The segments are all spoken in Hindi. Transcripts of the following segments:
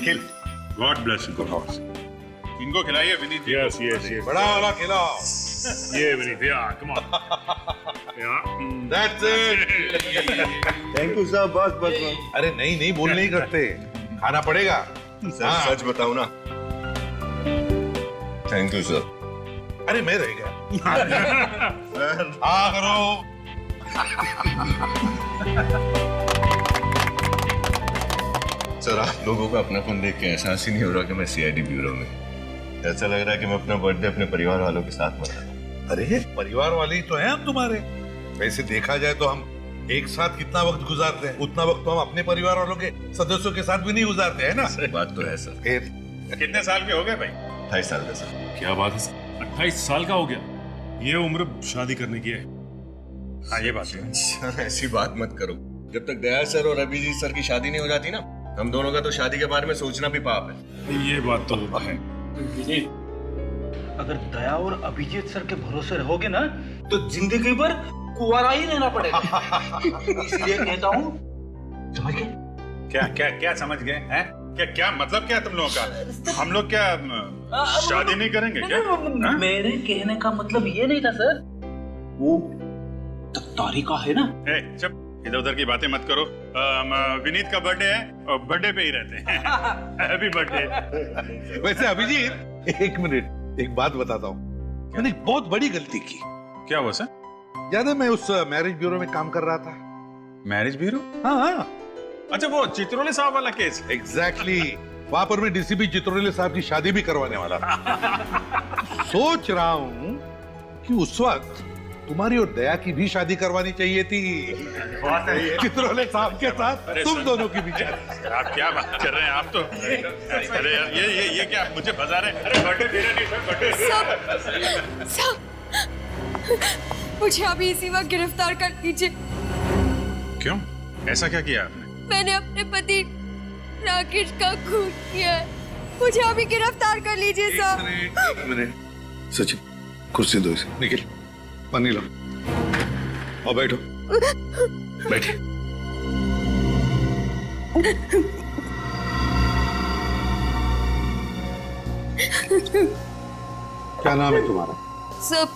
Nikhil, God bless you. इनको खिलाइए विनीत। यस यस यस, बड़ा वाला खिलाओ। ये विनीत, या कम ऑन, या That's it. Thank you sir, बस बस बस। अरे नहीं नहीं, बोल नहीं करते, खाना पड़ेगा। सर सच बताऊं ना, थैंक यू सर। अरे मैं रह गया। हाँ करो। सर आप लोगों का अपनापन देख के एहसास ही नहीं हो रहा कि मैं सीआईडी ब्यूरो में। ऐसा लग रहा है कि मैं अपना बर्थडे अपने परिवार वालों के साथ मना रहा हूं। अरे परिवार वाले ही तो हैं हम तुम्हारे। वैसे देखा जाए तो हम एक साथ कितना वक्त गुजारते हैं, उतना वक्त तो हम अपने परिवार वालों के सदस्यों के साथ भी नहीं गुजारते हैं ना। बात तो है सर। फिर कितने साल के हो गए भाई? 28 साल का सर। क्या बात है, 28 साल का हो गया। ये उम्र शादी करने की है। हाँ ये बात है। सर ऐसी बात मत करो। जब तक दयाल सर और अभिजीत सर की शादी नहीं हो जाती ना, हम दोनों का तो शादी के बारे में सोचना भी पाप है। ये बात तो है। अगर दया और अभिजीत सर के भरोसे रहोगे ना तो जिंदगी भर कुंवारा ही रहना पड़ेगा। इसलिए कहता हूँ, समझ गए? क्या क्या क्या समझ गए हैं? क्या क्या मतलब क्या तुम लोगों का? हम लोग क्या शादी नहीं करेंगे क्या? हाँ? मेरे कहने का मतलब ये नहीं था सर। वो तख्तारी का है ना। ए, चुप, इधर उधर की बातें मत करो। विनीत का बर्थडे है और बर्थडे पे ही रहते हैं। Happy birthday. वैसे अभिजीत, एक मिनट, एक बात बताता हूँ। मैंने एक बहुत बड़ी गलती की। क्या हुआ सर? याद है मैं उस मैरिज ब्यूरो में काम कर रहा था। Marriage bureau? हाँ हाँ अच्छा, वो चित्रोले साहब वाला केस। एग्जैक्टली वहां पर मैं डीसीपी चित्रोले साहब की शादी भी करवाने वाला था। सोच रहा हूँ कि उस वक्त तुम्हारी और दया की भी शादी करवानी चाहिए थी, चित्रोले साहब के साथ तुम दोनों की भी शादी। आप क्या बात कर रहे हैं? आप तो अरे यार, ये क्या मुझे बजा रहे हैं? अरे बर्थडे मेरा नहीं सर, बर्थडे। सब मुझे अभी इसी वक्त गिरफ्तार कर लीजिए। क्यों? ऐसा क्या किया आपने? मैंने अपने पति राकेश का खून किया है। मुझे अभी गिरफ्तार कर लीजिए साहब। एक मिनट सचिन, कुर्सी दो इसे। निखिल पानी लो और बैठो। बैठे। क्या नाम है तुम्हारा? सब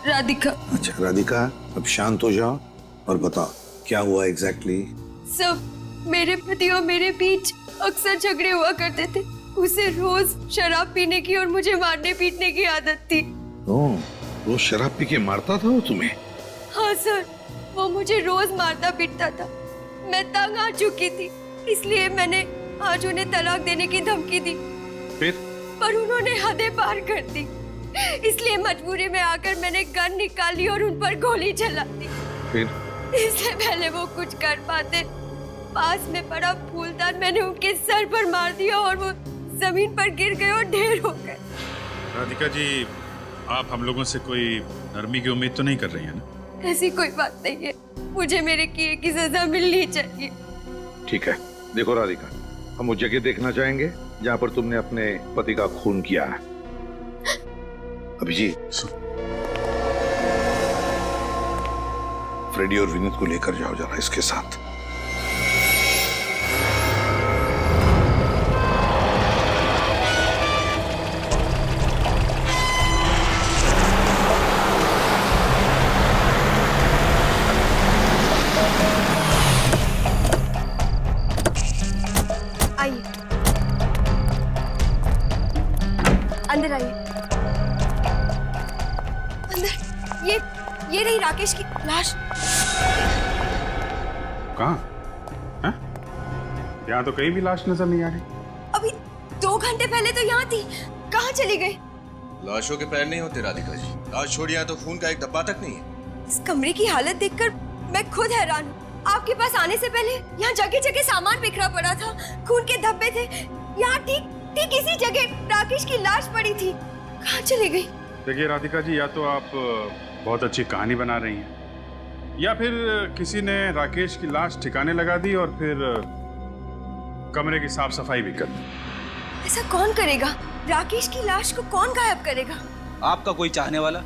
राधिका। अच्छा राधिका, अब शांत हो जाओ और बताओ क्या हुआ एग्जैक्टली। सब मेरे पति और मेरे बीच अक्सर झगड़े हुआ करते थे। उसे रोज शराब पीने की और मुझे मारने पीटने की आदत थी। ओह, वो शराब पी के मारता था वो तुम्हें? हाँ सर, वो मुझे रोज मारता पीटता था। मैं तंग आ चुकी थी, इसलिए मैंने आज उन्हें तलाक देने की धमकी दी। फिर? पर उन्होंने हदें पार कर दी, इसलिए मजबूरी में आकर मैंने गन निकाली और उन पर गोली चला दी। फिर? इससे पहले वो कुछ कर पाते, पास में पड़ा फूलदान मैंने उनके सर पर मार दिया और वो जमीन पर गिर गए और ढेर हो गए। राधिका जी, आप हम लोगों से कोई नरमी की उम्मीद तो नहीं कर रही हैं ना? ऐसी कोई बात नहीं है, मुझे मेरे किए की सजा मिलनी चाहिए। ठीक है, देखो राधिका, हम वो जगह देखना चाहेंगे जहाँ पर तुमने अपने पति का खून किया है। अभिजीत, फ्रेडी और विनीत को लेकर जाओ जरा इसके साथ। आइए, अंदर आइए। अंदर, ये रही राकेश की लाश। कहाँ? हैं? यहाँ तो कहीं भी लाश नजर नहीं आ रही। अभी 2 घंटे पहले तो यहाँ थी, कहाँ चली गई? लाशों के पैर नहीं होते राधिका जी। लाश छोड़िए तो खून का एक धब्बा तक नहीं है। इस कमरे की हालत देखकर मैं खुद हैरान हूँ। आपके पास आने से पहले यहाँ जगह जगह सामान बिखरा पड़ा था, खून के धब्बे थे। यहाँ ठीक इसी जगह राकेश की लाश पड़ी थी। कहाँ चली गई? देखिए राधिका जी, या तो आप बहुत अच्छी कहानी बना रही हैं, या फिर किसी ने राकेश की लाश ठिकाने लगा दी और फिर कमरे की साफ सफाई भी कर दी। ऐसा कौन करेगा? राकेश की लाश को कौन गायब करेगा? आपका कोई चाहने वाला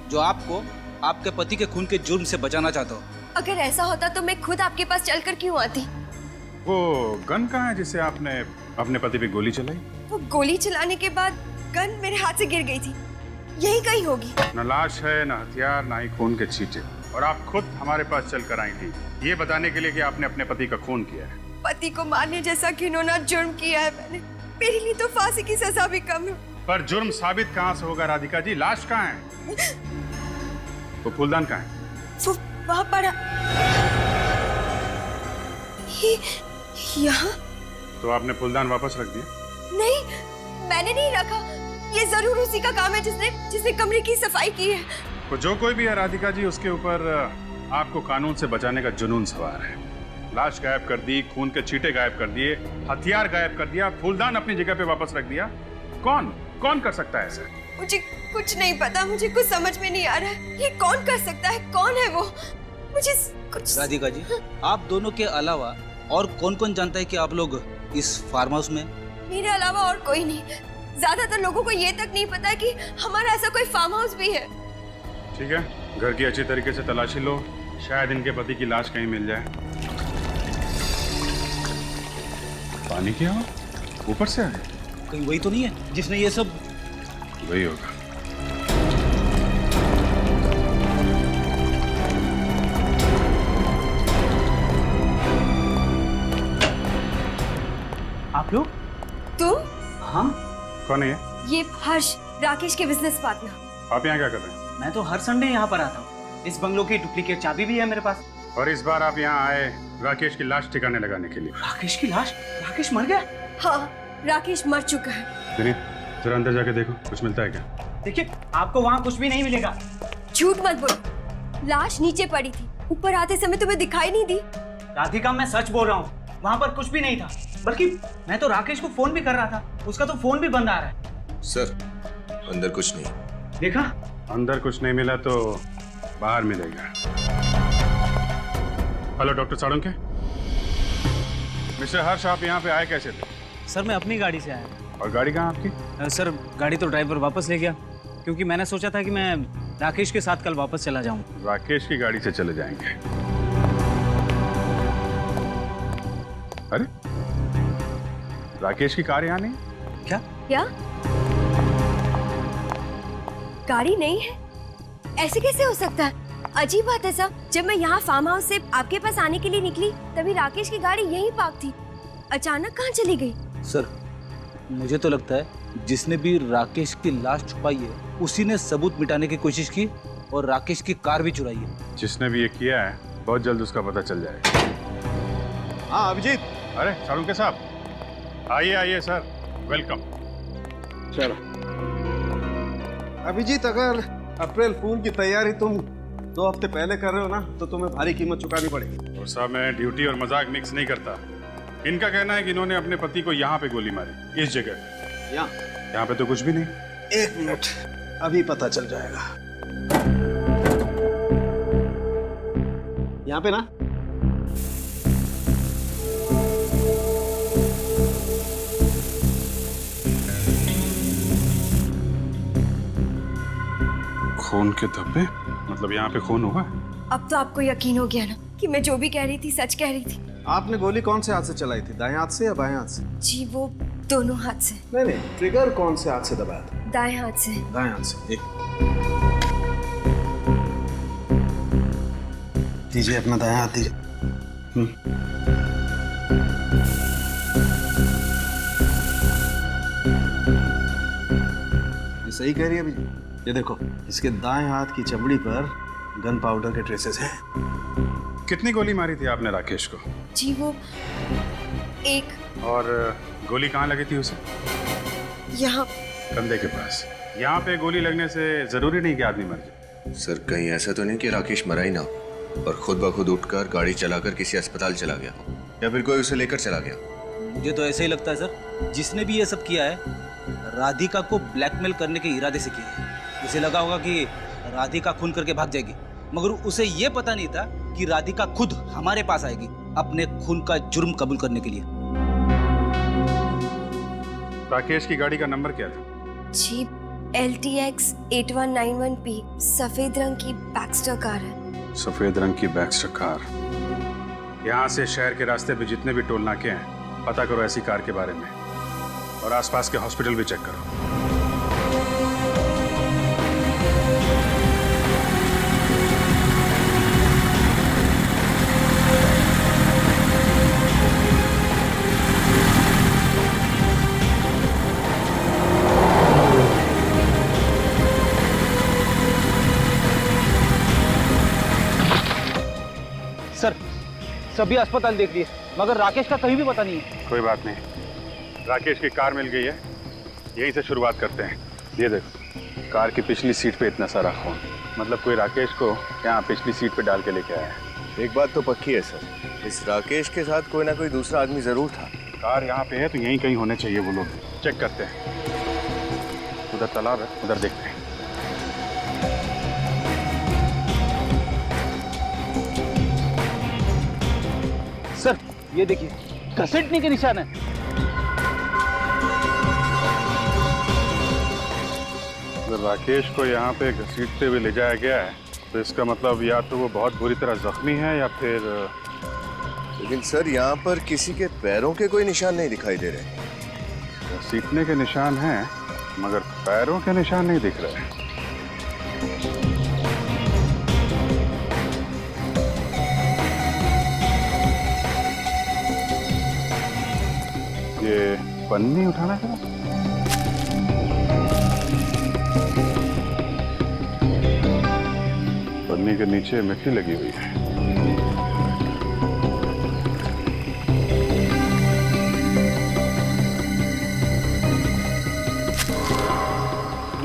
जो आपको आपके पति के खून के जुर्म से बचाना चाहता हो। अगर ऐसा होता तो मैं खुद आपके पास चलकर क्यों आती? वो गन कहाँ है जिसे आपने अपने पति पे गोली चलाई? वो गोली चलाने के बाद गन मेरे हाथ से गिर गई थी, यही कहीं होगी। न लाश है, न हथियार, न ही खून के छींटे। और आप खुद हमारे पास चल कर आई थी ये बताने के लिए कि आपने अपने पति का खून किया है। पति को मारने जैसा घिनौना जुर्म किया है मैंने, मेरे लिए तो फांसी की सजा भी कम है। पर जुर्म साबित कहाँ से होगा राधिका जी? लाश कहाँ है? वो फूलदान कहाँ है? वो वहाँ पड़ा। ये यहाँ? तो आपने फूलदान वापस रख दिया? नहीं, मैंने नहीं रखा। ये जरूर उसी का काम है जिसने कमरे की सफाई की है। तो जो कोई भी है राधिका जी, उसके ऊपर आपको कानून से बचाने का जुनून सवार है। लाश गायब कर दी, खून के छींटे गायब कर दिए, हथियार गायब कर दिया, फूलदान अपनी जगह पे वापस रख दिया। कौन कर सकता है ऐसा? मुझे कुछ नहीं पता, मुझे कुछ समझ में नहीं आ रहा है। ये कौन कर सकता है? कौन है वो? मुझे कुछ। राधिका जी, आप दोनों के अलावा और कौन कौन जानता है कि आप लोग इस फार्म हाउस में? मेरे अलावा और कोई नहीं। ज्यादातर लोगों को ये तक नहीं पता कि हमारा ऐसा कोई फार्म हाउस भी है। ठीक है, घर की अच्छी तरीके से तलाशी लो, शायद इनके पति की लाश कहीं मिल जाए। पानी क्या हो? ऊपर से आए? कहीं वही तो नहीं है जिसने ये सब? वही होगा। आप लोग? तुम? हाँ, कौन है ये? ये हर्ष, राकेश के बिजनेस पार्टनर। आप यहाँ क्या कर रहे हैं? मैं तो हर संडे यहाँ पर आता हूँ। इस बंगलो की डुप्लीकेट चाबी भी है मेरे पास। और इस बार आप यहाँ आए राकेश की लाश ठिकाने लगाने के लिए। राकेश की लाश? राकेश मर गया? हाँ, राकेश मर चुका है। विनीत, जरा अंदर जाके देखो, कुछ मिलता है क्या? देखिए, आपको वहाँ कुछ भी नहीं मिलेगा। झूठ मत बोलो, लाश नीचे पड़ी थी, ऊपर आते समय तुम्हें दिखाई नहीं दी? राधिका, मैं सच बोल रहा हूँ, वहाँ पर कुछ भी नहीं था। बल्कि मैं तो राकेश को फोन भी कर रहा था, उसका तो फोन भी बंद आ रहा है। सर, अंदर कुछ नहीं। देखा? अंदर कुछ नहीं मिला तो बाहर मिलेगा। Hello doctor Salunke. मिस्टर हर्ष, आप यहाँ पे आए कैसे थे? सर, मैं अपनी गाड़ी से आया। और गाड़ी कहाँ आपकी? सर, गाड़ी तो ड्राइवर वापस ले गया, क्योंकि मैंने सोचा था कि मैं राकेश के साथ कल वापस चला जाऊं। राकेश की गाड़ी से चले जाएंगे? अरे, राकेश की कार यहाँ नहीं? क्या? क्या? गाड़ी नहीं है? ऐसे कैसे हो सकता है? अजीब बात है सर, जब मैं यहाँ फार्म हाउस से आपके पास आने के लिए निकली तभी राकेश की गाड़ी यहीं पार्क थी। अचानक कहाँ चली गई? सर, मुझे तो लगता है जिसने भी राकेश की लाश छुपाई है उसी ने सबूत मिटाने की कोशिश की और राकेश की कार भी चुराई है। जिसने भी ये किया है बहुत जल्द उसका पता चल जाएगा। हाँ अभिजीत, अरे साळुंके साहब, आइए सर, वेलकम। चलो। अभिजीत, अगर अप्रैल फूल की तैयारी तुम 2 हफ्ते पहले कर रहे हो ना तो तुम्हें भारी कीमत चुकानी पड़ेगी। और साहब, मैं ड्यूटी और मजाक मिक्स नहीं करता। इनका कहना है कि इन्होंने अपने पति को यहाँ पे गोली मारी, इस जगह। यहाँ पे तो कुछ भी नहीं। 1 मिनट, अभी पता चल जाएगा। यहाँ पे ना खून के धब्बे? मतलब यहाँ पे खून हुआ? अब तो आपको यकीन हो गया ना कि मैं जो भी कह रही थी सच कह रही थी। आपने गोली कौन से हाथ से चलाई थी, दाएं हाथ से या बाएं हाथ से? जी, वो दोनों हाथ से। नहीं, ट्रिगर कौन से हाथ से दबाया था? दाएं हाथ से। दाएं हाथ से। एक दीजिए, अपना दायां हाथ दीजिए। ये सही कह रही है अभी? ये देखो, इसके दाएं हाथ की चमड़ी पर गन पाउडर के ट्रेसेस हैं। कितनी गोली मारी थी आपने राकेश को? जी, वो एक। और गोली कहाँ लगी थी उसे? यहाँ। कंधे के पास। यहाँ पे गोली लगने से जरूरी नहीं कि आदमी मर जाए। सर, कहीं ऐसा तो नहीं कि राकेश मरा ही ना और खुद ब खुद उठकर गाड़ी चलाकर किसी अस्पताल चला गया, या फिर कोई उसे लेकर चला गया? मुझे तो ऐसा ही लगता है सर, जिसने भी ये सब किया है राधिका को ब्लैकमेल करने के इरादे से किया है। उसे लगा होगा कि राधिका खून करके भाग जाएगी, मगर उसे ये पता नहीं था कि राधिका खुद हमारे पास आएगी अपने खून का जुर्म कबूल करने के लिए। राकेश की गाड़ी का नंबर क्या था? जी, LTX 8191P, सफेद रंग की बैक्स्टर कार है। सफेद रंग की बैक्स्टर कार। यहाँ से शहर के रास्ते पे जितने भी टोल नाके हैं, पता करो ऐसी कार के बारे में। और आसपास के हॉस्पिटल भी चेक करो। सर सभी अस्पताल देख लिए मगर राकेश का कहीं भी पता नहीं है। कोई बात नहीं, राकेश की कार मिल गई है, यहीं से शुरुआत करते हैं। ये देखो, कार की पिछली सीट पे इतना सारा खून, मतलब कोई राकेश को यहाँ पिछली सीट पे डाल के लेके आया है। एक बात तो पक्की है सर, इस राकेश के साथ कोई ना कोई दूसरा आदमी जरूर था। कार यहाँ पे है तो यहीं कहीं होने चाहिए वो लोग। चेक करते हैं। उधर तालाब है, उधर देखते हैं। सर ये देखिए, घसीटने के निशान है। अगर राकेश को यहाँ पे घसीटते हुए ले जाया गया है तो इसका मतलब या तो वो बहुत बुरी तरह जख्मी है या फिर लेकिन सर यहाँ पर किसी के पैरों के कोई निशान नहीं दिखाई दे रहे। घसीटने के निशान हैं मगर पैरों के निशान नहीं दिख रहे। ये पन्नी उठाना है, पन्नी के नीचे मिट्टी लगी हुई है।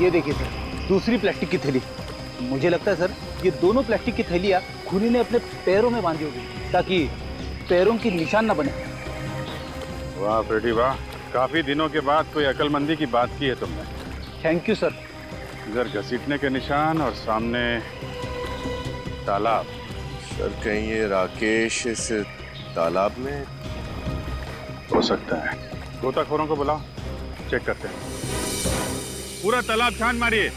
ये देखिए सर, दूसरी प्लास्टिक की थैली। मुझे लगता है सर ये दोनों प्लास्टिक की थैलियाँ खूनी ने अपने पैरों में बांधी होगी ताकि पैरों की निशान न बने। वाह बेटी वाह, काफी दिनों के बाद कोई अकलमंदी की बात की है तुमने। Thank you sir. इधर घसीटने के निशान और सामने तालाब। सर कहीं ये राकेश इस तालाब में हो सकता है। गोताखोरों को बुलाओ, चेक करते हैं। पूरा तालाब छान मारिए।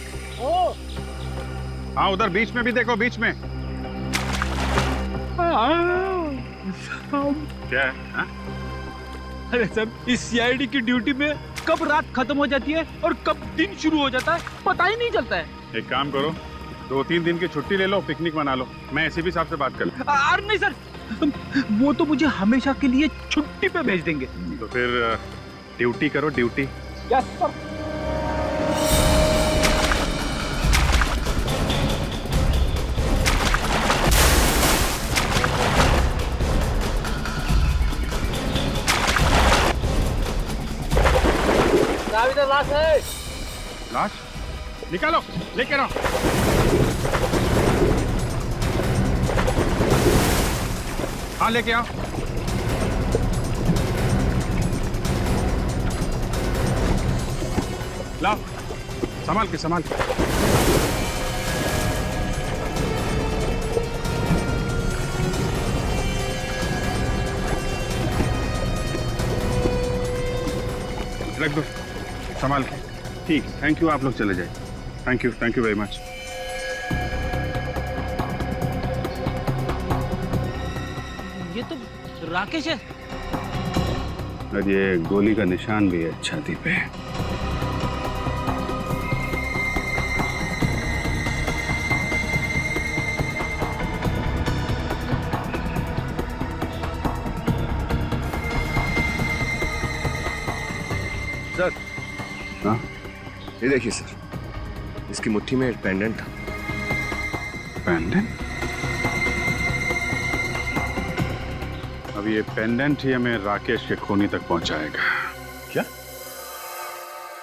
हाँ उधर बीच में भी देखो, बीच में क्या है? हाँ? अरे सर, इस सीआईडी की ड्यूटी में कब रात खत्म हो जाती है और कब दिन शुरू हो जाता है पता ही नहीं चलता है। एक काम करो, 2-3 दिन की छुट्टी ले लो, पिकनिक मना लो। मैं एसीपी साहब से बात कर लूं। अरे नहीं सर, वो तो मुझे हमेशा के लिए छुट्टी पे भेज देंगे। तो फिर ड्यूटी करो, ड्यूटी। Yes sir. इधर लाश है। लाश निकालो, लेके आओ। हाँ लेके आओ। लाओ, संभाल के संभाल के। रख दो संभाल के। ठीक, थैंक यू। आप लोग चले जाए। Thank you very much. ये तो राकेश है। और ये गोली का निशान भी है छाती पे। सर हाँ ये देखिए सर, इसकी मुट्ठी में एक पेंडेंट था। पेंडेंट? अब ये पेंडेंट ही हमें राकेश के खूनी तक पहुंचाएगा। क्या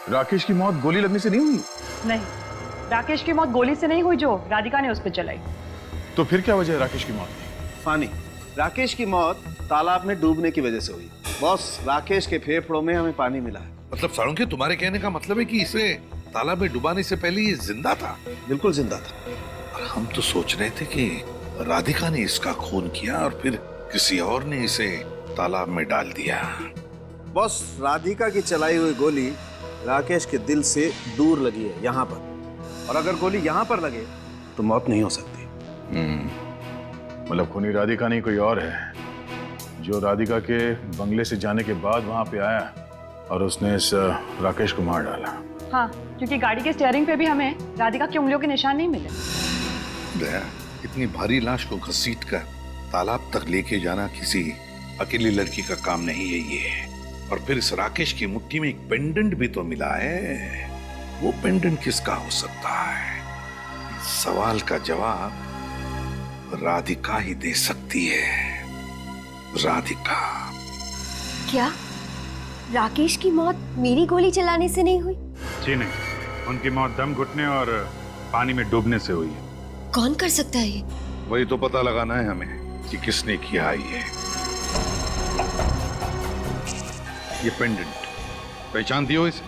राकेश की मौत गोली लगने से नहीं हुई? नहीं, राकेश की मौत गोली से नहीं हुई जो राधिका ने उस पर चलाई। तो फिर क्या वजह है राकेश की मौत की? फानी, राकेश की मौत तालाब में डूबने की वजह से हुई। बॉस, राकेश के फेफड़ों में हमें पानी मिला है। मतलब साळुंखे, तुम्हारे कहने का मतलब है कि इसे तालाब में डुबाने से पहले ये जिंदा था? बिल्कुल जिंदा था। और हम तो सोच रहे थे कि राधिका ने इसका खून किया और फिर किसी और ने इसे तालाब में डाल दिया। बॉस, राधिका की चलाई हुई गोली राकेश के दिल से दूर लगी है, यहाँ पर। और अगर गोली यहाँ पर लगे तो मौत नहीं हो सकती। मतलब खूनी राधिका नहीं कोई और है, जो राधिका के बंगले से जाने के बाद वहां पे आया और उसने इस राकेश को मार डाला। हाँ, क्योंकि गाड़ी के स्टीयरिंग पे भी हमें राधिका की उंगलियों के निशान नहीं मिले। दया, इतनी भारी लाश को घसीटकर तालाब तक लेके जाना किसी अकेली लड़की का काम नहीं है ये। और फिर इस राकेश की मुट्ठी में एक पेंडेंट भी तो मिला है। वो पेंडेंट किसका हो सकता है? इस सवाल का जवाब राधिका ही दे सकती है। राधिका। क्या राकेश की मौत मेरी गोली चलाने से नहीं हुई? जी नहीं, उनकी मौत दम घुटने और पानी में डूबने से हुई है। कौन कर सकता है ये? वही तो पता लगाना है हमें कि किसने किया है ये पेंडेंट। पहचानती हो इसे?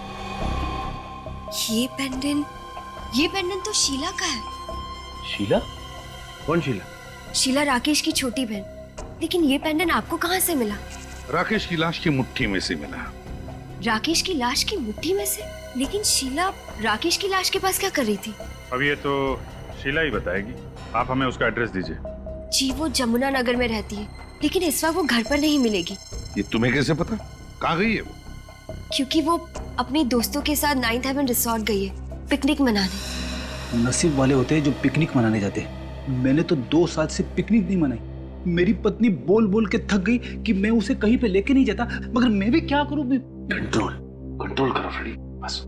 ये पेंडेंट तो शीला का है। शीला? कौन शीला? शीला राकेश की छोटी बहन। लेकिन ये पेंडेंट आपको कहाँ से मिला? राकेश की लाश की मुट्ठी में से मिला। राकेश की लाश की मुट्ठी में से? लेकिन शीला राकेश की लाश के पास क्या कर रही थी? अब ये तो शीला ही बताएगी। आप हमें उसका एड्रेस दीजिए। जी, वो जमुना नगर में रहती है, लेकिन इस वक्त वो घर पर नहीं मिलेगी। ये तुम्हें कैसे पता? कहाँ गई है वो? क्योंकि वो अपने दोस्तों के साथ 9th हेवन रिसोर्ट गई है पिकनिक मनाने। नसीब वाले होते हैं जो पिकनिक मनाने जाते हैं। मैंने तो 2 साल से पिकनिक नहीं मनाई। मेरी पत्नी बोल बोल के थक गई कि मैं उसे कहीं पे लेके नहीं जाता, मगर मैं भी क्या करूं? कंट्रोल करो फ्रेडी, बस।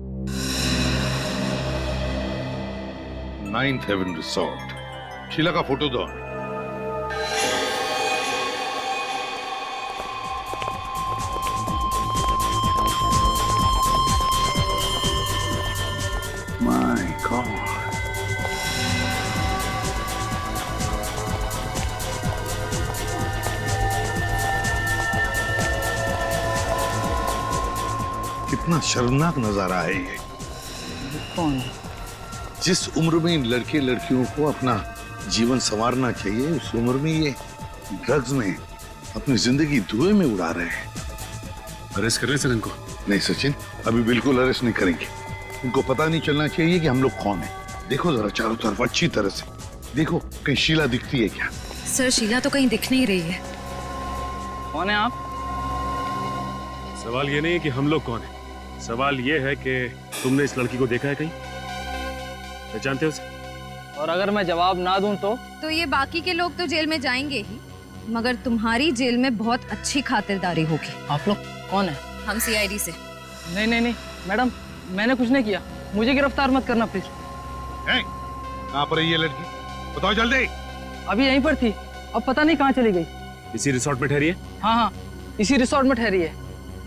9th heaven resort. शीला का फोटो दो। My God. कितना शर्मनाक नजारा है ये। कौन? जिस उम्र में इन लड़के लड़कियों को अपना जीवन संवारना चाहिए, उस उम्र में ये ड्रग्स में अपनी जिंदगी धुएं में उड़ा रहे हैं। अरेस्ट कर रहे सर इनको? नहीं सचिन, अभी बिल्कुल अरेस्ट नहीं करेंगे। उनको पता नहीं चलना चाहिए कि हम लोग कौन हैं। देखो जरा चारों तरफ अच्छी तरह से देखो, कहीं शीला दिखती है क्या? सर, शीला तो कहीं दिख नहीं रही है। कौन है आप? सवाल ये नहीं है कि हम लोग कौन हैं। सवाल ये है कि तुमने इस लड़की को देखा है कहीं? पहचानते हो उसे? और अगर मैं जवाब ना दूं तो ये बाकी के लोग तो जेल में जाएंगे ही, मगर तुम्हारी जेल में बहुत अच्छी खातिरदारी होगी। आप लोग कौन है? हम सीआईडी से। नहीं मैडम, मैंने कुछ नहीं किया। मुझे गिरफ्तार मत करना प्लीज। कहाँ पर है ये लड़की? बताओ जल्दी। अभी यहीं पर थी, अब पता नहीं कहाँ चली गई। इसी रिसोर्ट में ठहरी है? हाँ, इसी रिसोर्ट में ठहरी है।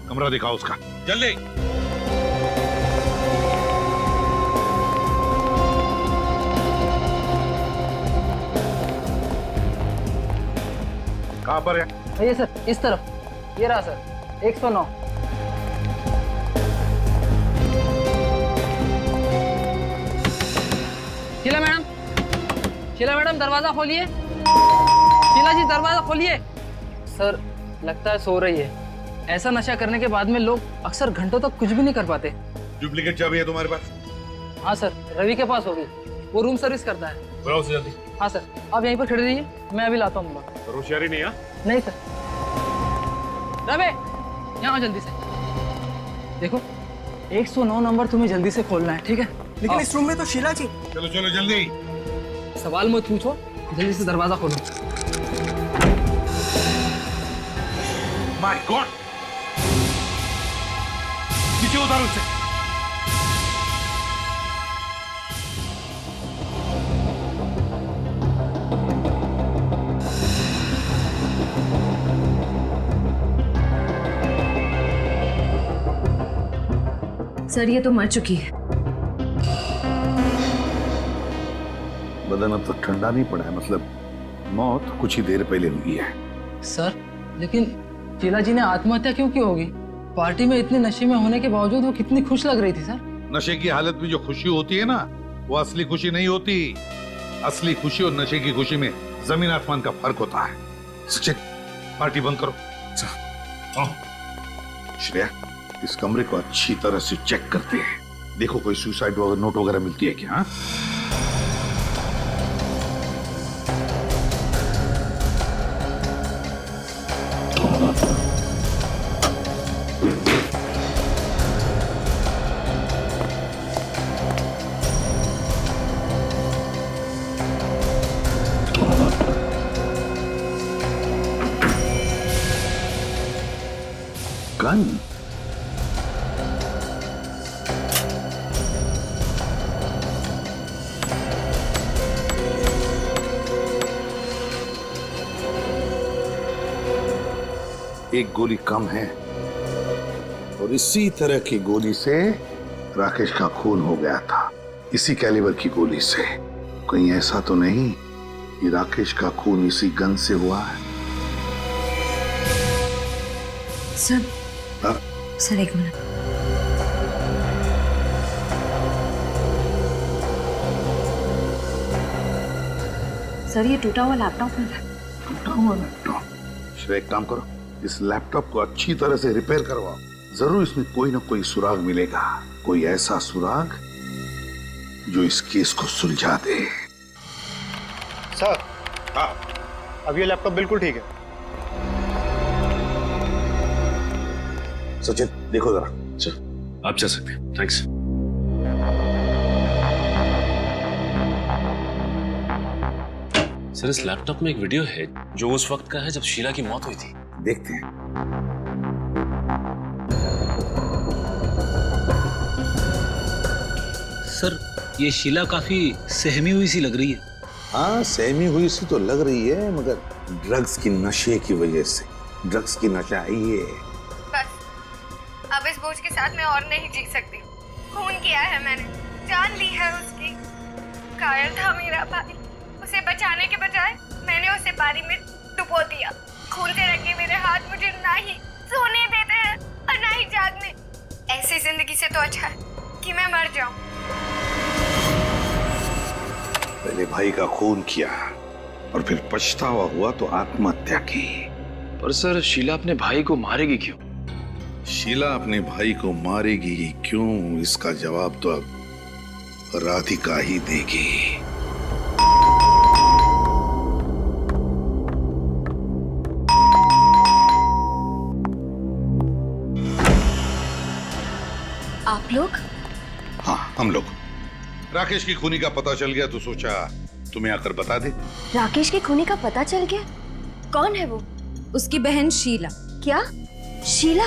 कमरा दिखाओ उसका जल्दी। कहाँ पर है? ये सर, इस तरफ। ये रहा सर, 109। शीला मैडम दरवाजा खोलिए। शीला जी दरवाजा खोलिए। सर, लगता है सो रही है। ऐसा नशा करने के बाद में लोग अक्सर घंटों तक कुछ भी नहीं कर पाते। डुप्लीकेट चाबी है तुम्हारे पास? हाँ सर, रवि के पास होगी, वो रूम सर्विस करता है। बुलाओ उसे जल्दी। हाँ सर, आप यहीं पर खड़े रहिए, मैं अभी लाता हूँ। होशियारी नहीं है? नहीं सर। रवि, यहाँ आओ जल्दी से। देखो, 109 नंबर तुम्हें जल्दी से खोलना है, ठीक है? लेकिन इस रूम में तो शीला जी। चलो चलो जल्दी। सवाल मत पूछो, जल्दी से दरवाजा खोलो। माय गॉड, नीचे उतारो उसे। सर, ये तो मर चुकी है। बदन अब तक ठंडा नहीं पड़ा है, मतलब मौत कुछ ही देर पहले हुई है। सर, लेकिन शीला जी ने आत्महत्या क्यों की होगी? पार्टी में इतने नशे में होने के बावजूद वो कितनी खुश लग रही थी सर। नशे की हालत में जो खुशी होती है ना, वो असली खुशी नहीं होती। असली खुशी और नशे की खुशी में जमीन आसमान का फर्क होता है। सचिन, पार्टी बंद करो। श्रेया, इस कमरे को अच्छी तरह से चेक करते हैं। देखो कोई सुसाइड नोट वगैरह मिलती है क्या? गन। एक गोली कम है और इसी तरह की गोली से राकेश का खून हो गया था। इसी कैलिबर की गोली से। कहीं ऐसा तो नहीं कि राकेश का खून इसी गन से हुआ है? सर सर एक मिनट। सर ये टूटा हुआ लैपटॉप है। टूटा हुआ लैपटॉप? एक काम करो, इस लैपटॉप को अच्छी तरह से रिपेयर करवाओ। जरूर इसमें कोई ना कोई सुराग मिलेगा, कोई ऐसा सुराग जो इस केस को सुलझा दे। सर, हाँ, अब ये लैपटॉप बिल्कुल ठीक है। सचिन देखो जरा। आप जा सकते हैं, थैंक्स। सर इस लैपटॉप में एक वीडियो है जो उस वक्त का है जब शीला की मौत हुई थी। देखते हैं। सर ये शीला काफी सहमी हुई सी लग रही है। हाँ, सहमी हुई सी तो लग रही है, मगर ड्रग्स की नशे की वजह से। ड्रग्स की नशा है ये। बस अब इस बोझ के साथ मैं और नहीं जी सकती। खून किया है मैंने, जान ली है उसकी। घायल था मेरा भाई, उसे बचाने के बजाय मैंने उसे पानी में डुबो दिया। खून से रंगे मेरे हाथ मुझे ना ही सोने देते हैं और ना ही जागने। ऐसी जिंदगी से तो अच्छा है कि मैं मर जाऊं। पहले भाई का खून किया और फिर पछतावा हुआ तो आत्महत्या की। पर सर शीला अपने भाई को मारेगी क्यों? शीला अपने भाई को मारेगी क्यों, इसका जवाब तो अब राधिका ही देगी। आप लोग? हाँ, हम लोग। राकेश की खूनी का पता चल गया तो सोचा तुम्हें आकर बता दे। राकेश के खूनी का पता चल गया? कौन है वो? उसकी बहन शीला। क्या? शीला?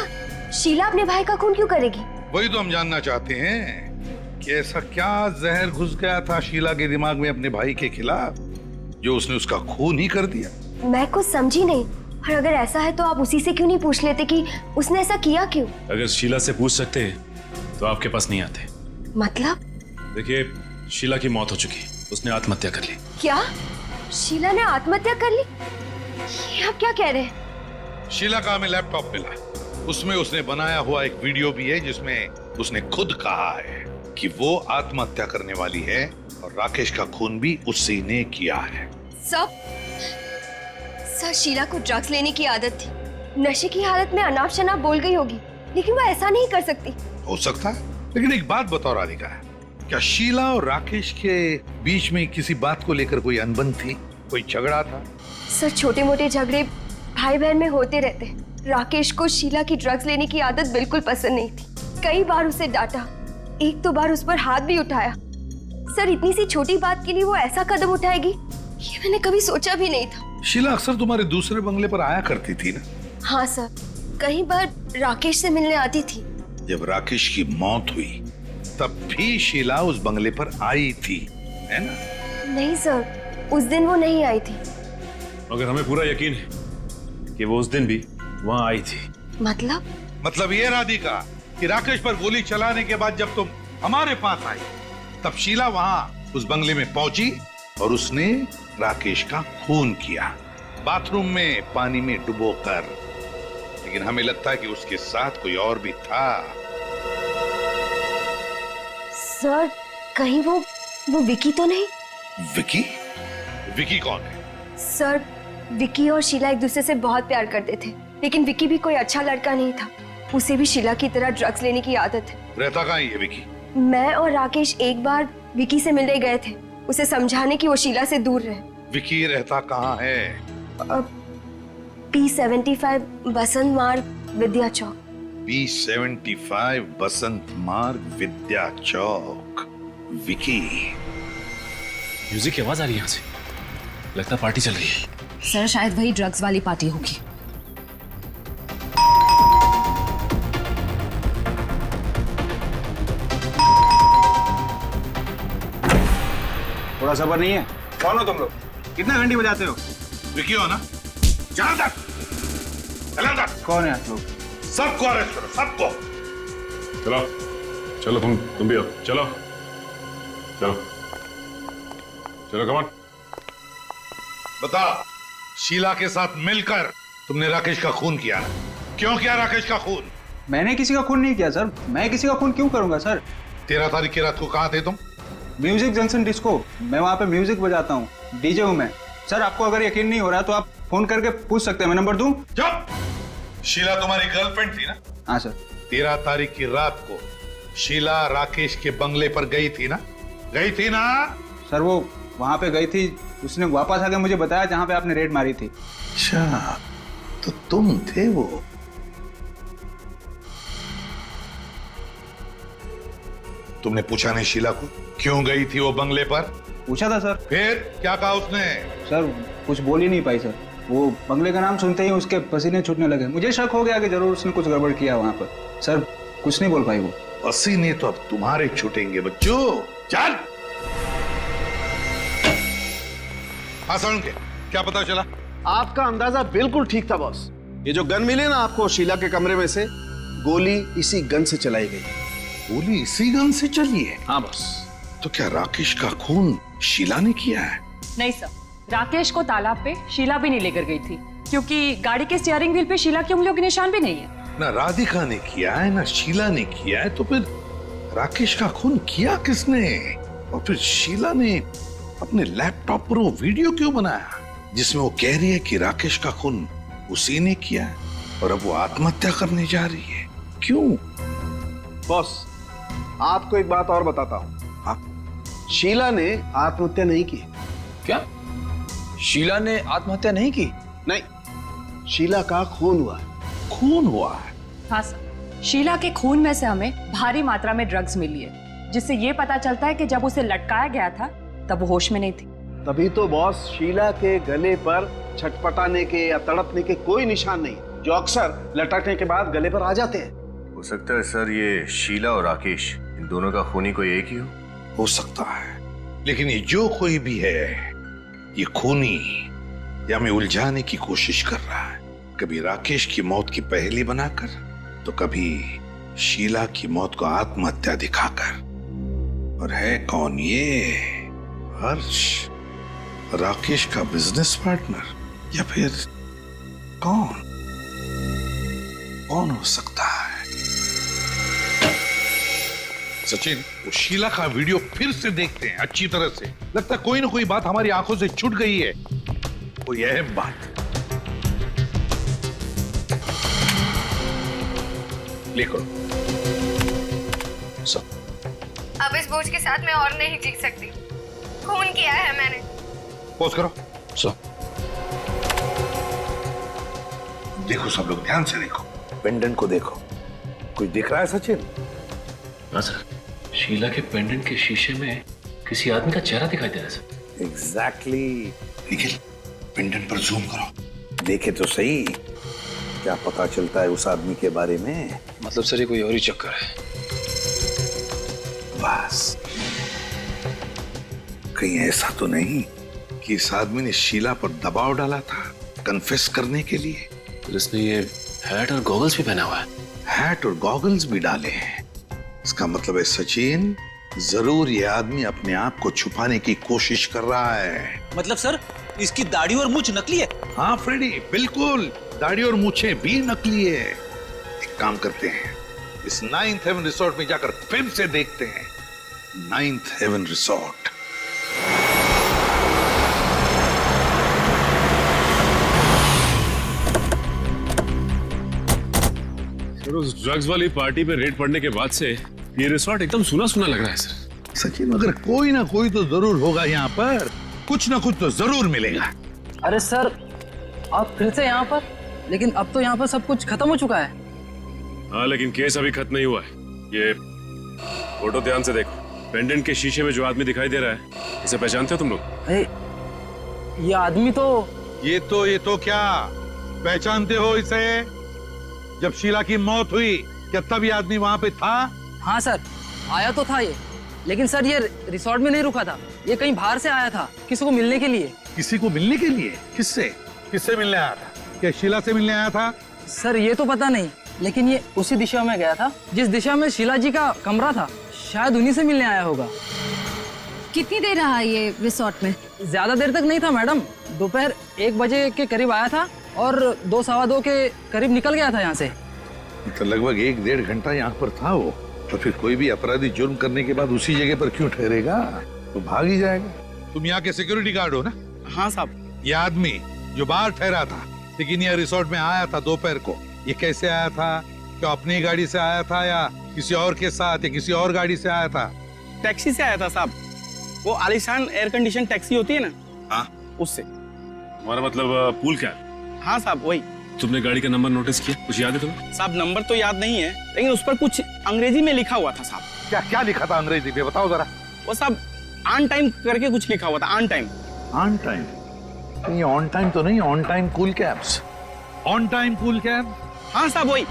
शीला अपने भाई का खून क्यों करेगी? वही तो हम जानना चाहते हैं कि ऐसा क्या जहर घुस गया था शीला के दिमाग में अपने भाई के खिलाफ जो उसने उसका खून ही कर दिया। मैं कुछ समझी नहीं। और अगर ऐसा है तो आप उसी से क्यों नहीं पूछ लेते कि उसने ऐसा किया क्यों? अगर शीला से पूछ सकते हैं तो आपके पास नहीं आते। मतलब? देखिए शीला की मौत हो चुकी, उसने आत्महत्या कर ली। क्या? शीला ने आत्महत्या कर ली? ये आप क्या कह रहे हैं? शीला का हमें लैपटॉप मिला, उसमें उसने बनाया हुआ एक वीडियो भी है जिसमें उसने खुद कहा है कि वो आत्महत्या करने वाली है और राकेश का खून भी उसी ने किया है। सर शीला को ड्रग्स लेने की आदत थी। नशे की हालत में अनाप शनाप बोल गई होगी, लेकिन वो ऐसा नहीं कर सकती। हो सकता है, लेकिन एक बात बताओ राधिका, क्या शीला और राकेश के बीच में किसी बात को लेकर कोई अनबन थी, कोई झगड़ा था? सर छोटे मोटे झगड़े भाई बहन में होते रहते हैं। राकेश को शीला की ड्रग्स लेने की आदत बिल्कुल पसंद नहीं थी। कई बार उसे डांटा, एक दो बार उस पर हाथ भी उठाया। सर इतनी सी छोटी बात के लिए वो ऐसा कदम उठाएगी, ये मैंने कभी सोचा भी नहीं था। शीला अक्सर तुम्हारे दूसरे बंगले पर आया करती थी ना? हाँ सर, कई बार राकेश से मिलने आती थी। जब राकेश की मौत हुई तब भी शीला उस बंगले पर आई थी, है ना? नहीं सर, उस दिन वो नहीं आई थी। मगर हमें पूरा यकीन है कि वो उस दिन भी वहां आई थी। मतलब ये राधिका कि राकेश पर गोली चलाने के बाद जब तुम हमारे पास आई तब शीला वहां उस बंगले में पहुंची और उसने राकेश का खून किया, बाथरूम में पानी में डुबोकर। लेकिन हमें लगता है कि उसके साथ कोई और भी था। सर कहीं वो विकी तो नहीं? विकी? विकी कौन है? सर विकी और शीला एक दूसरे से बहुत प्यार करते थे, लेकिन विकी भी कोई अच्छा लड़का नहीं था। उसे भी शीला की तरह ड्रग्स लेने की आदत है। रहता कहाँ है विकी? मैं और राकेश एक बार विकी से मिलने गए थे, उसे समझाने की वो शीला से दूर रहे। विकी रहता कहाँ है? P75 बसंत मार्ग विद्या चौक। P75 बसंत मार्ग विद्या चौक। विकी? म्यूजिक की आवाज आ रही है यहाँ से, लगता पार्टी चल रही है। सर शायद वही ड्रग्स वाली पार्टी होगी। थोड़ा सब्र नहीं है? कौन हो तुम लोग? कितना घंटी बजाते हो? विकी हो ना? जाओ अंदर, चलो अंदर। कौन है आप लोग? सबको अरेस्ट करो, सबको। चलो चलो, तुम भी हो, चलो चलो चलो, कमान। बता, शीला के साथ मिलकर तुमने राकेश का खून किया, क्यों किया राकेश का खून? मैंने किसी का खून नहीं किया सर। मैं किसी का खून क्यों करूंगा सर? 13 तारीख की रात को कहाँ थे तुम? म्यूजिक जंक्शन डिस्को, मैं वहाँ पे म्यूजिक बजाता हूँ, डीजे हूँ मैं। सर आपको अगर यकीन नहीं हो रहा तो आप फोन करके पूछ सकते हैं, मैं नंबर दूं? चुप! शीला तुम्हारी गर्लफ्रेंड थी ना? हाँ सर। 13 तारीख की रात को शीला राकेश के बंगले पर गई थी ना? गई थी ना? सर वो वहाँ पे गई थी, उसने वापस आके मुझे बताया जहाँ पे आपने रेड मारी थी। अच्छा, तो तुम थे वो? तुमने पूछा नहीं शीला को क्यों गई थी वो बंगले पर? पूछा था सर। फिर क्या कहा उसने? सर कुछ बोल ही नहीं पाई सर। वो बंगले का नाम सुनते ही उसके पसीने छूटने लगे। मुझे शक हो गया कि जरूर उसने कुछ गड़बड़ किया वहाँ पर। सर कुछ नहीं बोल पाई वो। पसीने तो अब तुम्हारे छूटेंगे बच्चों। चल। हाँ सुन के क्या पता चला? आपका अंदाजा बिल्कुल ठीक था बॉस। ये जो गन मिली ना आपको शीला के कमरे में से, गोली इसी गन से चलाई गई। गोली इसी गन से चली है? हाँ बॉस। तो क्या राकेश का खून शीला ने किया है? नहीं सर, राकेश को तालाब पे शीला भी नहीं लेकर गई थी, क्योंकि गाड़ी के स्टीयरिंग व्हील पे शीला की उंगलियों के निशान भी नहीं है। ना राधिका ने किया है ना शीला ने किया है, तो फिर राकेश का खून किया किसने? और फिर शीला ने अपने लैपटॉप पर वो वीडियो क्यों बनाया जिसमें वो कह रही है कि राकेश का खून उसी ने किया है और अब वो आत्महत्या करने जा रही है? क्यों? बॉस आपको एक बात और बताता हूँ, शीला ने आत्महत्या नहीं की। क्या? शीला ने आत्महत्या नहीं की? नहीं, शीला का खून हुआ है। खून हुआ है? हाँ सर, शीला के खून में से हमें भारी मात्रा में ड्रग्स मिली है, जिससे ये पता चलता है कि जब उसे लटकाया गया था तब वो होश में नहीं थी। तभी तो बॉस शीला के गले पर छटपटाने के या तड़पने के कोई निशान नहीं, जो अक्सर लटकने के बाद गले पर आ जाते हैं। हो सकता है सर ये शीला और राकेश, इन दोनों का खूनी कोई एक ही हो सकता है, लेकिन ये जो कोई भी है ये खूनी या हमें उलझाने की कोशिश कर रहा है, कभी राकेश की मौत की पहेली बनाकर तो कभी शीला की मौत को आत्महत्या दिखाकर। और है कौन ये? हर्ष, राकेश का बिजनेस पार्टनर, या फिर कौन हो सकता है? सचिन, वो शीला का वीडियो फिर से देखते हैं अच्छी तरह से। लगता है कोई ना कोई बात हमारी आंखों से छूट गई है, कोई अहम बात। लिखो सब। अब इस बोझ के साथ मैं और नहीं जी सकती। खून किया है मैंने। पोज करो सब। देखो सब लोग ध्यान से देखो, पेंडेंट को देखो। कुछ दिख रहा है सचिन? हाँ सर, शीला के पेंडेंट के शीशे में किसी आदमी का चेहरा दिखाई दे रहा है सर। एग्जैक्टली। निखिल, पेंडेंट पर जूम करो, देखे तो सही क्या पता चलता है उस आदमी के बारे में। मतलब सर ये कोई और ही चक्कर है। बस कहीं ऐसा तो नहीं कि इस आदमी ने शीला पर दबाव डाला था कन्फेस करने के लिए? तो इसने ये हैट और गॉगल्स भी पहना हुआ है। हैट और गॉगल्स भी डाले हैं। इसका मतलब है सचिन, जरूर ये आदमी अपने आप को छुपाने की कोशिश कर रहा है। मतलब सर इसकी दाढ़ी और मूंछ नकली है? हाँ फ्रेडी, बिल्कुल, दाढ़ी और मूछें भी नकली है। एक काम करते हैं, इस 9th हेवन रिसोर्ट में जाकर फिर से देखते हैं। 9th heaven resort. सर उस ड्रग्स वाली पार्टी में रेड पड़ने के बाद से ये रिसोर्ट एकदम सुना सुना लग रहा है सर। सचिन, मगर कोई ना कोई तो जरूर होगा यहाँ पर, कुछ ना कुछ तो जरूर मिलेगा। अरे सर आप फिर से यहाँ पर? लेकिन अब तो यहाँ पर सब कुछ खत्म हो चुका है। हाँ लेकिन केस अभी खत्म नहीं हुआ है। ये फोटो ध्यान से देखो, पेंडेंट के शीशे में जो आदमी दिखाई दे रहा है, इसे पहचानते हो तुम लोग? अरे ये आदमी तो ये तो क्या पहचानते हो इसे? जब शीला की मौत हुई क्या तब ये आदमी वहां पे था? हाँ सर, आया तो था ये, लेकिन सर ये रिसोर्ट में नहीं रुका था, ये कहीं बाहर से आया था किसी को मिलने के लिए। किसी को मिलने के लिए? किससे? किससे मिलने आया था? क्या शीला से मिलने आया था? सर ये तो पता नहीं, लेकिन ये उसी दिशा में गया था जिस दिशा में शीला जी का कमरा था, शायद उन्हीं से मिलने आया होगा। कितनी देर रहा ये रिसोर्ट में? ज्यादा देर तक नहीं था मैडम, दोपहर 1 बजे के करीब आया था और 2 सवा 2 के करीब निकल गया था यहाँ से। तो लगभग 1-1.5 घंटा यहाँ पर था वो। तो फिर कोई भी अपराधी जुर्म करने के बाद उसी जगह पर क्यों ठहरेगा? तो भाग ही जाएगा। तुम यहाँ के सिक्योरिटी गार्ड हो ना? हाँ साहब। ये आदमी जो बाहर ठहरा था लेकिन यह रिसोर्ट में आया था दोपहर को, ये कैसे आया था? क्या अपनी गाड़ी से आया था या किसी और के साथ या किसी और गाड़ी से आया था? टैक्सी से आया था साहब, वो आलीशान एयर कंडीशन टैक्सी होती है ना, हाँ उससे। हमारा मतलब पूल कैब? हाँ साहब वही। तुमने गाड़ी का नंबर नोटिस किया? कुछ याद है तुम्हें? साहब नंबर तो याद नहीं है, लेकिन उस पर कुछ अंग्रेजी में लिखा हुआ था साहब। क्या क्या लिखा था अंग्रेजी में? बताओ जरा। वो साहब ऑन टाइम करके कुछ लिखा हुआ था, ऑन टाइम। On time? ये ऑन टाइम तो नहीं, on time cool cabs. On time cool cab? हाँ साहब वही,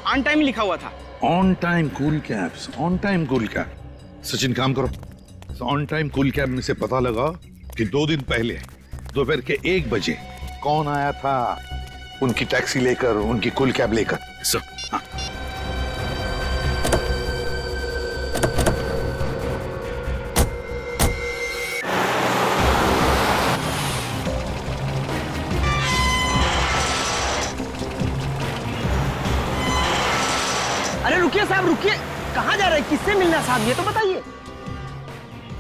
ऑन टाइम लिखा हुआ था। On time cool cabs, on time cool cab. Sachin काम करो, ऑन टाइम कूल कैब में से पता लगा कि 2 दिन पहले दोपहर के 1 बजे कौन आया था उनकी टैक्सी लेकर, उनकी कूल कैब लेकर। हाँ। अरे रुकिए साहब रुकिए, कहाँ जा रहे हैं? किससे मिलना है साहब ये तो बताइए।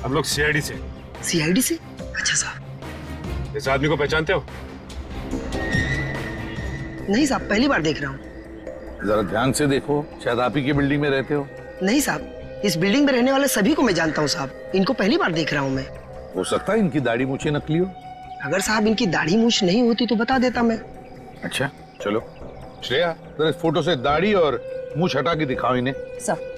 हम लोग सीआईडी से। सीआईडी से? अच्छा साहब। इस आदमी को पहचानते हो? नहीं साहब, पहली बार देख रहा हूँ। जरा ध्यान से देखो, शायद आप ही की बिल्डिंग में रहते हो। नहीं साहब, इस बिल्डिंग में रहने वाले सभी को मैं जानता हूँ साहब, इनको पहली बार देख रहा हूँ मैं। हो सकता है इनकी दाढ़ी मूछें नकली हो। अगर साहब इनकी दाढ़ी मूछ नहीं होती तो बता देता मैं। अच्छा चलो श्रेया, जरा इस फोटो से दाढ़ी और मूछ हटा के दिखाओ इन्हें। सर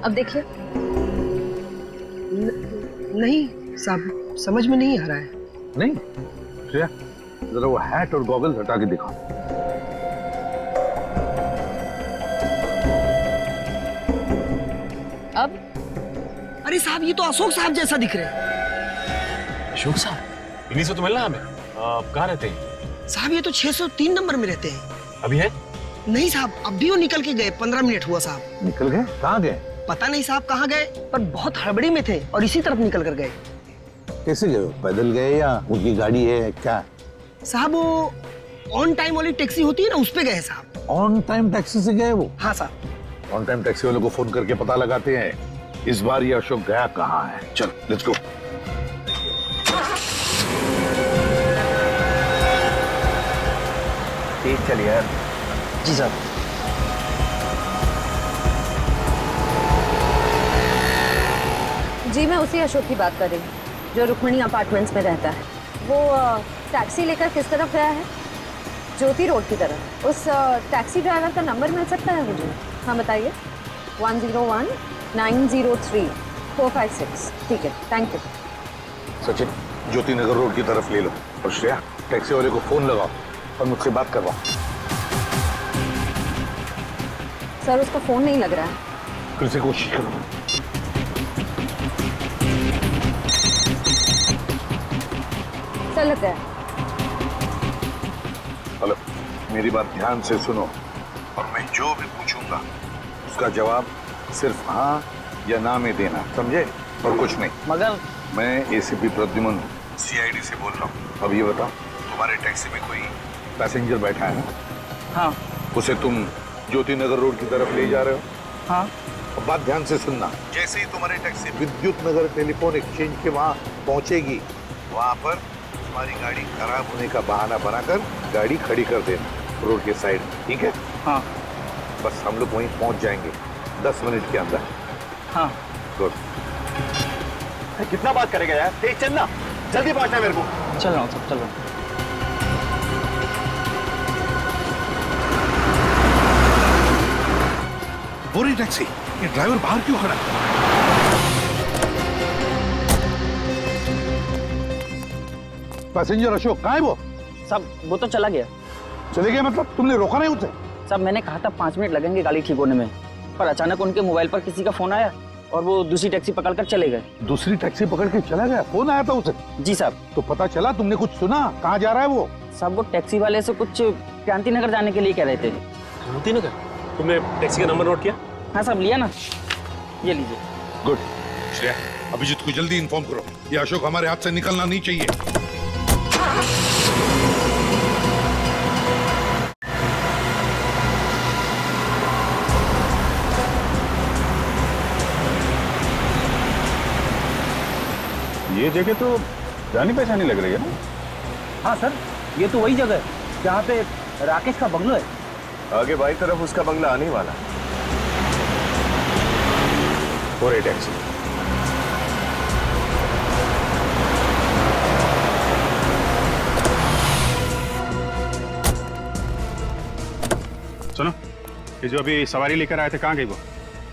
अब देखिए। नहीं साहब, समझ में नहीं आ रहा है। नहीं श्रेया, जरा वो हैट और गॉगल्स हटा के दिखाओ। अब? अरे साहब ये तो अशोक साहब जैसा दिख रहे हैं। अशोक साहब? इन्हीं से तो मिलना हमें। कहाँ रहते हैं? साहब ये तो 603 नंबर में रहते हैं। अभी है? नहीं साहब, अब भी वो निकल के गए, 15 मिनट हुआ साहब। निकल गए? कहाँ गए? पता नहीं साहब कहाँ गए, पर बहुत हड़बड़ी में थे और इसी तरफ निकल कर गए। कैसे गए? पैदल गए या उनकी गाड़ी है क्या? साहब वो ऑन टाइम वाली टैक्सी होती है ना, उस पे गए साहब। ऑन टाइम टैक्सी से गए वो? हाँ साहब। ऑन टाइम टैक्सी वालों को फोन करके पता लगाते हैं इस बार ये अशोक गया कहाँ है। चल लेट्स गो। ठीक चलिए यार। जी साहब। जी मैं उसी अशोक की बात कर रही हूँ जो रुक्मिणी अपार्टमेंट्स में रहता है। वो टैक्सी लेकर किस तरफ गया है? ज्योति रोड की तरफ। उस टैक्सी ड्राइवर का नंबर मिल सकता है मुझे? हाँ बताइए। 101 903 456। ठीक है, thank you. Sachin, Jyoti Nagar road की तरफ ले लो और श्रेया टैक्सी वाले को फोन लगाओ और मुझसे बात करवाओ। सर उसका फोन नहीं लग रहा है। फिर से कोशिश करो। सर लग गया। हेलो, मेरी बात ध्यान से सुनो और मैं जो भी पूछूंगा उसका जवाब सिर्फ हाँ या ना में देना, समझे? और कुछ नहीं। मगर मैं एसीपी प्रद्युमन सीआईडी से बोल रहा हूँ। अब ये बताओ, तुम्हारे टैक्सी में कोई पैसेंजर बैठा है ना? हाँ। उसे तुम ज्योति नगर रोड की तरफ ले जा रहे हो? हाँ। अब बात ध्यान से सुनना। जैसे ही तुम्हारी टैक्सी विद्युत नगर टेलीफोन एक्सचेंज के वहाँ पहुँचेगी, वहाँ पर तुम्हारी गाड़ी खराब होने का बहाना बनाकर गाड़ी खड़ी कर देना रोड के साइड, ठीक है? हाँ। बस हम लोग वहीं पहुँच जाएंगे 10 मिनट के अंदर। हाँ। गुड। कितना बात करेगा यार? तेज चलना, जल्दी पहुंचना है मेरे को। चल रहा हूँ सब, चल रहा हूँ। हो रही टैक्सी, ये ड्राइवर बाहर क्यों खड़ा है? पैसेंजर अशोक कहाँ है वो? साहब वो तो चला गया। चले गया मतलब? तुमने रोका नहीं उसे? साहब मैंने कहा था 5 मिनट लगेंगे गाड़ी ठीक होने में, पर अचानक उनके मोबाइल पर किसी का फोन आया और वो दूसरी टैक्सी पकड़कर चले गए। दूसरी टैक्सी पकड़ के चला गया? फोन आया था उसे? जी साहब। तो पता चला? तुमने कुछ सुना? कहाँ जा रहा है वो? साहब वो टैक्सी वाले से कुछ क्रांति नगर जाने के लिए कह रहे थे। क्रांति नगर? तुमने टैक्सी का नंबर नोट किया? हाँ साहब लिया ना, ये लीजिए। गुड। श्रेया, अभिजीत को जल्दी इन्फॉर्म करो, ये अशोक हमारे हाथ से निकलना नहीं चाहिए। ये जगह तो जानी पहचानी लग रही है ना? हाँ सर, ये तो वही जगह है जहाँ पे राकेश का बंगलो है। आगे बाई तरफ उसका बंगला आने वाला। और ये टैक्सी। सुनो, ये जो अभी सवारी लेकर आए थे कहाँ गई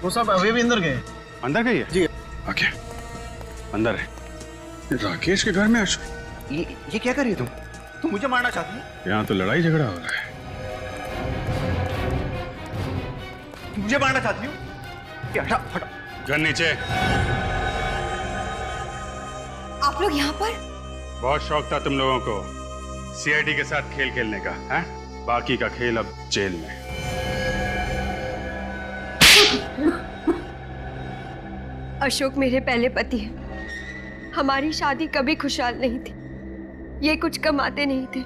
वो सब अभी भी अंदर गए। अंदर गई है? जी। ओके, अंदर है। राकेश के घर में अशोक? ये क्या कर रही हो तुम मुझे मारना चाहती हो? यहाँ तो लड़ाई झगड़ा हो रहा है। मुझे मारना चाहती हो? हटा हटा। गन नीचे। आप लोग यहाँ पर? बहुत शौक था तुम लोगों को सीआईडी के साथ खेल खेलने का, हैं? बाकी का खेल अब जेल में। अशोक मेरे पहले पति हैं। हमारी शादी कभी खुशहाल नहीं थी। ये कुछ कमाते नहीं थे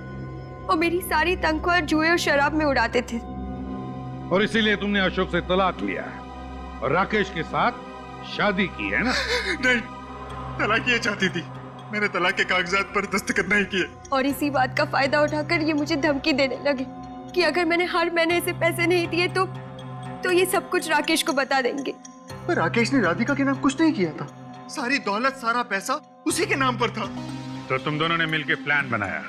और मेरी सारी तनख्वाह जुए और शराब में उड़ाते थे। और इसीलिए तुमने अशोक से तलाक लिया है और राकेश के साथ शादी की है ना? नहीं, तलाक ये चाहती थी। मैंने तलाक के कागजात पर दस्तखत नहीं किए। और इसी बात का फायदा उठाकर ये मुझे धमकी देने लगे कि अगर मैंने हर महीने इसे पैसे नहीं दिए तो ये सब कुछ राकेश को बता देंगे। पर राकेश ने राधिका के नाम कुछ नहीं किया था। सारी दौलत, सारा पैसा उसी के नाम पर था। तो तुम दोनों ने मिलकर प्लान बनाया,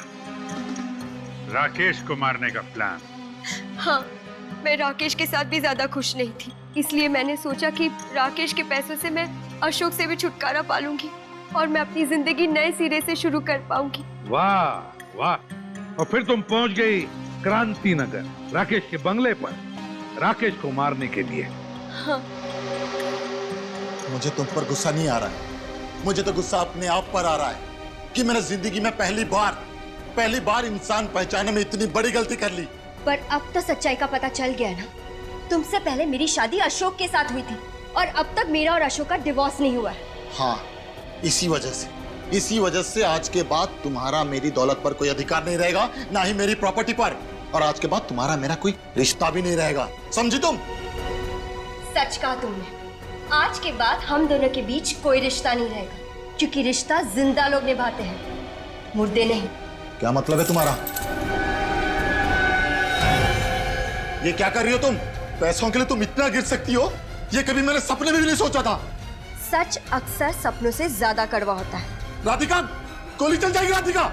राकेश को मारने का प्लान। हाँ, मैं राकेश के साथ भी ज्यादा खुश नहीं थी, इसलिए मैंने सोचा कि राकेश के पैसों से मैं अशोक से भी छुटकारा पालूंगी और मैं अपनी जिंदगी नए सिरे से शुरू कर पाऊंगी। वाह वाह। और फिर तुम पहुंच गई क्रांति नगर, राकेश के बंगले पर, राकेश को मारने के लिए। हाँ। मुझे तुम पर गुस्सा नहीं आ रहा है, मुझे तो गुस्सा अपने आप पर आ रहा है कि मैंने जिंदगी में पहली बार इंसान पहचाने में इतनी बड़ी गलती कर ली। पर अब तो सच्चाई का पता चल गया ना। तुमसे पहले मेरी शादी अशोक के साथ हुई थी और अब तक मेरा और अशोक का डिवोर्स नहीं हुआ है। हाँ, इसी वजह से आज के बाद तुम्हारा मेरी दौलत पर कोई अधिकार नहीं रहेगा, ना ही मेरी प्रॉपर्टी पर। और आज के बाद तुम्हारा मेरा कोई रिश्ता भी नहीं रहेगा, समझी तुम? सच कहा तुमने। आज के बाद हम दोनों के बीच कोई रिश्ता नहीं रहेगा, क्योंकि रिश्ता जिंदा लोग निभाते हैं, मुर्दे नहीं। क्या मतलब है तुम्हारा? ये क्या कर रही हो तुम? पैसों के लिए तुम इतना गिर सकती हो, ये कभी मैंने सपने में भी नहीं सोचा था। सच अक्सर सपनों से ज्यादा कड़वा होता है। राधिका, गोली चल जाएगी राधिका।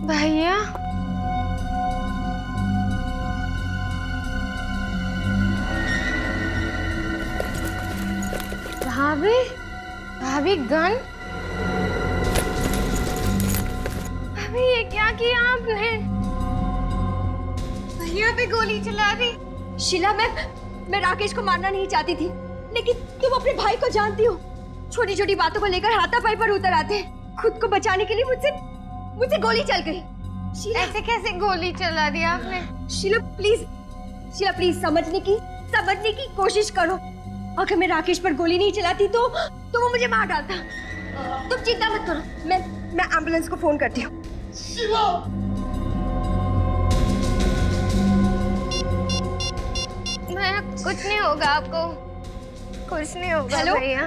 भैया, भाभी गन? भाभी ये क्या किया आपने? भैया पे गोली चला दी। शीला, मैं राकेश को मारना नहीं चाहती थी, लेकिन तुम अपने भाई को जानती हो, छोटी छोटी बातों को लेकर हाथापाई पर उतर आते हैं। खुद को बचाने के लिए मुझसे गोली चल गई। ऐसे कैसे गोली चला दी आपने? शीला प्लीज समझने की कोशिश करो। अगर मैं राकेश पर गोली नहीं चलाती तो वो मुझे मार डालता। तुम चिंता मत करो, मैं एम्बुलेंस को फोन करती हूँ। कुछ नहीं होगा आपको, कुछ नहीं होगा। हेलो भैया,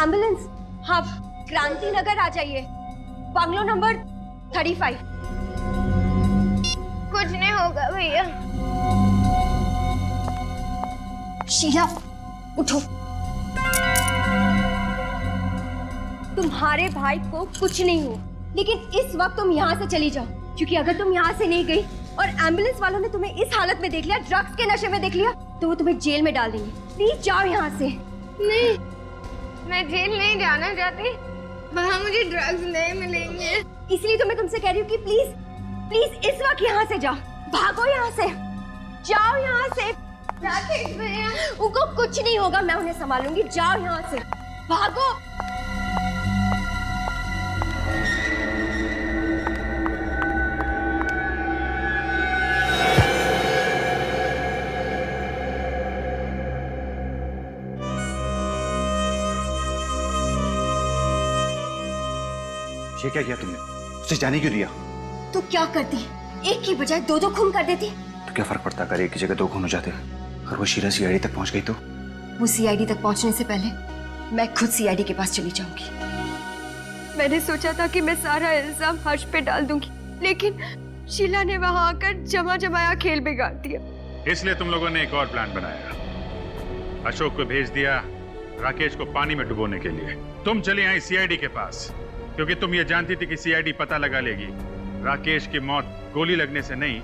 एम्बुलेंस? हाँ, क्रांति नगर आ जाइए, बंगलो नंबर 35। कुछ नहीं होगा भैया। शीला उठो। तुम्हारे भाई को कुछ नहीं हुआ, लेकिन इस वक्त तुम यहाँ से चली जाओ, क्योंकि अगर तुम यहाँ से नहीं गई और एम्बुलेंस वालों ने तुम्हें इस हालत में देख लिया, ड्रग्स के नशे में देख लिया, तो वो तुम्हें जेल में डाल देंगे। प्लीज जाओ यहाँ से। नहीं, मैं जेल नहीं जाना चाहती, वहाँ मुझे ड्रग्स नहीं मिलेंगे। इसलिए तो मैं तुमसे कह रही हूँ कि प्लीज प्लीज इस वक्त यहाँ से जाओ, भागो यहाँ से, जाओ यहाँ से। राकेश भैया, उनको कुछ नहीं होगा, मैं उन्हें संभालूंगी, जाओ यहाँ से, भागो। ये क्या किया तुमने? उसे जाने क्यों दिया? तो क्या करती, एक की बजाय दो दो खून कर देती। तो क्या फर्क पड़ता अगर एक की जगह दो खून हो जाते? और वो शीला सीआईडी तक पहुंच गई तो? वो सीआईडी तक पहुंचने से पहले मैं खुद सीआईडी के पास चली जाऊंगी। मैंने सोचा था कि मैं सारा इल्जाम हर्ष पे डाल दूंगी, लेकिन शीला ने वहां आकर जमा जमाया खेल बिगाड़ दिया। इसलिए तुम लोगों ने एक और प्लान बनाया। अशोक को भेज दिया राकेश को पानी में डुबोने के लिए। तुम चली आई सीआईडी के पास, क्योंकि तुम ये जानती थी कि सीआईडी पता लगा लेगी राकेश की मौत गोली लगने से नहीं,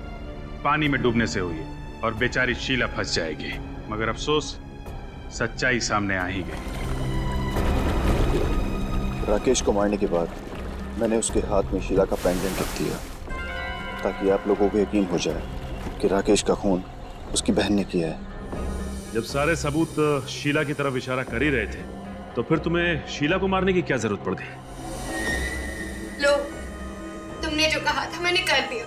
पानी में डूबने से हुई और बेचारी शीला फंस जाएगी। मगर अफसोस, सच्चाई सामने आ ही गई। राकेश को मारने के बाद मैंने उसके हाथ में शीला का पेंडेंट रख दिया, ताकि आप लोगों को यकीन हो जाए कि राकेश का खून उसकी बहन ने किया है। जब सारे सबूत शीला की तरफ इशारा कर ही रहे थे, तो फिर तुम्हें शीला को मारने की क्या जरूरत पड़ गई? लो, तुमने जो कहा था मैंने कर दिया।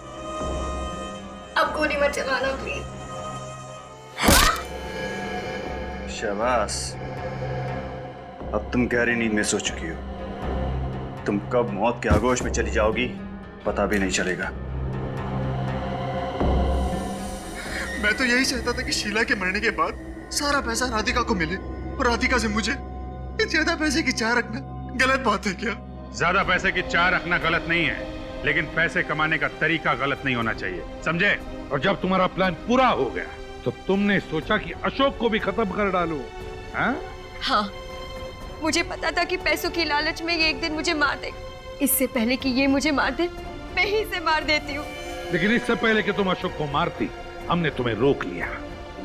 अब गोली मत चलाना प्लीज। शाबाश, अब तुम गहरी नींद में सो चुकी हो। तुम कब मौत के आगोश में चली जाओगी पता भी नहीं चलेगा। मैं तो यही चाहता था कि शीला के मरने के बाद सारा पैसा राधिका को मिले, और राधिका से मुझे ज्यादा पैसे की चाह रखना गलत बात है क्या? ज्यादा पैसे की चाह रखना गलत नहीं है, लेकिन पैसे कमाने का तरीका गलत नहीं होना चाहिए, समझे? और जब तुम्हारा प्लान पूरा हो गया तो तुमने सोचा कि अशोक को भी खत्म कर डालो, हाँ? हाँ, मुझे पता था कि पैसों की लालच में ये एक दिन मुझे मार देगा। इससे पहले कि ये मुझे मार दे, मैं ही इसे मार देती हूँ। लेकिन इससे पहले कि तुम अशोक को मारती, हमने तुम्हें रोक लिया।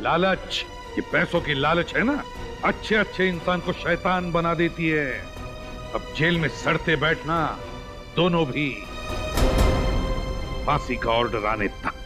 लालच, ये पैसों की लालच है ना, अच्छे अच्छे इंसान को शैतान बना देती है। अब जेल में सड़ते बैठना, दोनों भी फांसी का ऑर्डर आने तक।